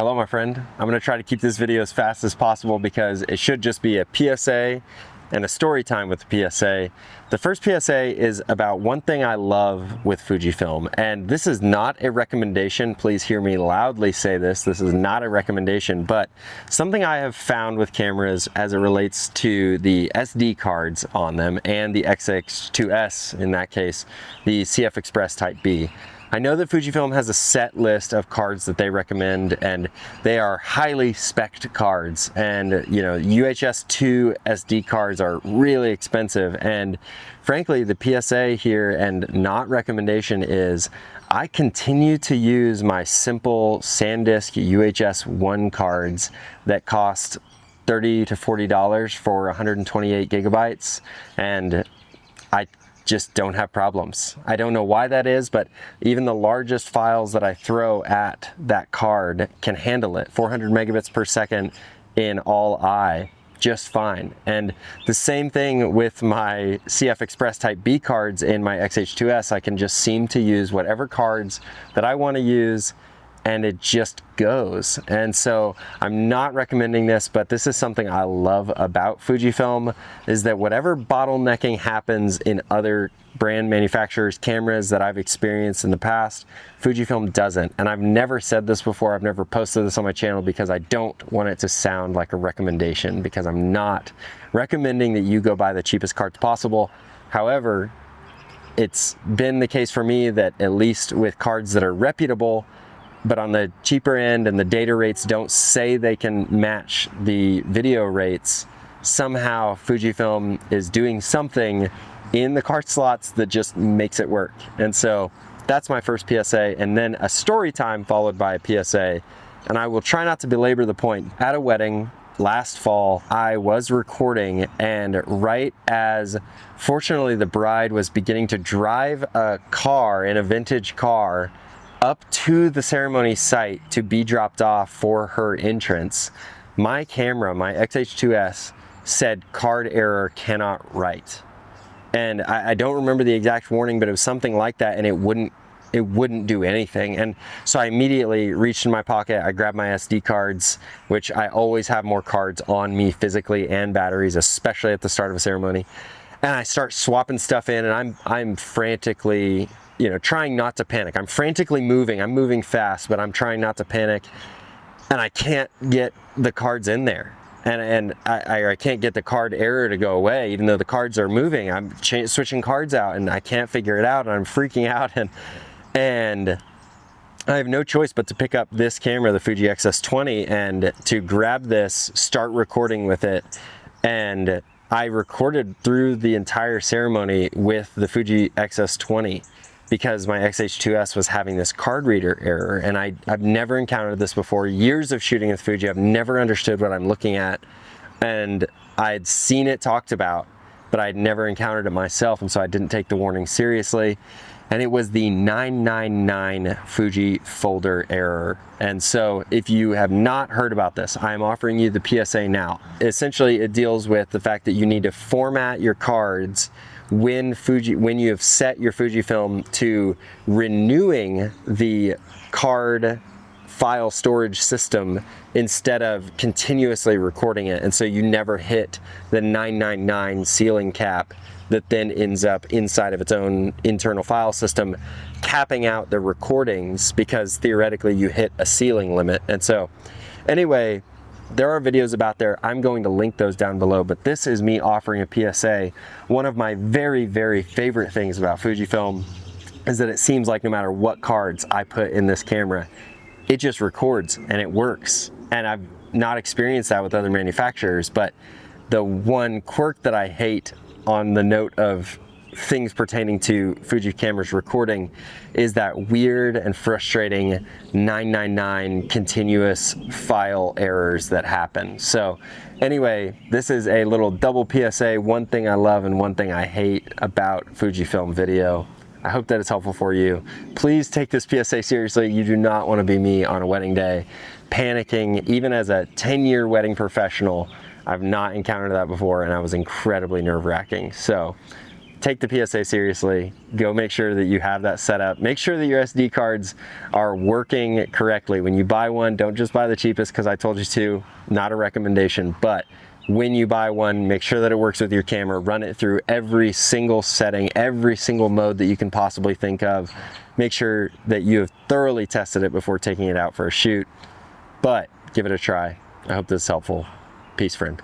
Hello, my friend. I'm going to try to keep this video as fast as possible because it should just be a PSA and a story time with the PSA. The first PSA is about one thing I love with Fujifilm, and this is not a recommendation. Please hear me loudly say this. This is not a recommendation, but something I have found with cameras as it relates to the SD cards on them and the XH2S, in that case, the CFexpress Type B. I know that Fujifilm has a set list of cards that they recommend, and they are highly spec'd cards, and you know, UHS 2 SD cards are really expensive. And frankly, the PSA here and not recommendation is I continue to use my simple SanDisk UHS 1 cards that cost $30 to $40 for 128 gigabytes, and I just don't have problems. I don't know why that is, but even the largest files that I throw at that card can handle it. 400 megabits per second in all I, just fine. And the same thing with my CFexpress Type B cards in my XH2S. I can just seem to use whatever cards that I want to use, and it just goes. And so I'm not recommending this, but this is something I love about Fujifilm, is that whatever bottlenecking happens in other brand manufacturers' cameras that I've experienced in the past, Fujifilm doesn't. And I've never said this before, I've never posted this on my channel because I don't want it to sound like a recommendation, because I'm not recommending that you go buy the cheapest cards possible. However, it's been the case for me that at least with cards that are reputable, but on the cheaper end and the data rates don't say they can match the video rates, somehow Fujifilm is doing something in the card slots that just makes it work. And so that's my first PSA, and then a story time followed by a PSA. And I will try not to belabor the point. At a wedding last fall, I was recording, and right as, fortunately, the bride was beginning to drive a car, in a vintage car, up to the ceremony site to be dropped off for her entrance, my camera, my XH2S, said card error, cannot write. And I don't remember the exact warning, but it was something like that, and it wouldn't do anything. And so I immediately reached in my pocket, I grabbed my SD cards, which I always have more cards on me physically and batteries, especially at the start of a ceremony. And I start swapping stuff in, and I'm frantically, you know, trying not to panic. I'm frantically moving. I'm moving fast, but I'm trying not to panic. And I can't get the cards in there. And I can't get the card error to go away, even though the cards are moving. I'm switching cards out, and I can't figure it out, and I'm freaking out. And I have no choice but to pick up this camera, the Fuji X-S20, and to grab this, start recording with it. And I recorded through the entire ceremony with the Fuji X-S20 because my XH2S was having this card reader error, and I've never encountered this before. Years of shooting with Fuji, I've never understood what I'm looking at, and I'd seen it talked about, but I'd never encountered it myself, and so I didn't take the warning seriously. And it was the 999 Fuji folder error. And so if you have not heard about this, I'm offering you the PSA now. Essentially, it deals with the fact that you need to format your cards when you have set your Fujifilm to renewing the card file storage system instead of continuously recording it. And so you never hit the 999 ceiling cap that then ends up inside of its own internal file system, capping out the recordings, because theoretically you hit a ceiling limit. And so anyway, there are videos about there. I'm going to link those down below, but this is me offering a PSA. One of my very, very favorite things about Fujifilm is that it seems like no matter what cards I put in this camera, it just records and it works. And I've not experienced that with other manufacturers, but the one quirk that I hate on the note of things pertaining to Fuji cameras recording is that weird and frustrating 999 continuous file errors that happen. So anyway, this is a little double PSA, one thing I love and one thing I hate about Fujifilm video. I hope that it's helpful for you. Please take this PSA seriously. You do not want to be me on a wedding day, panicking. Even as a 10-year wedding professional, I've not encountered that before, and I was incredibly nerve-wracking. So take the PSA seriously. Go make sure that you have that set up. Make sure that your SD cards are working correctly. When you buy one, don't just buy the cheapest because I told you to. Not a recommendation, but when you buy one, make sure that it works with your camera. Run it through every single setting, every single mode that you can possibly think of. Make sure that you have thoroughly tested it before taking it out for a shoot, but give it a try. I hope this is helpful. Peace, friend.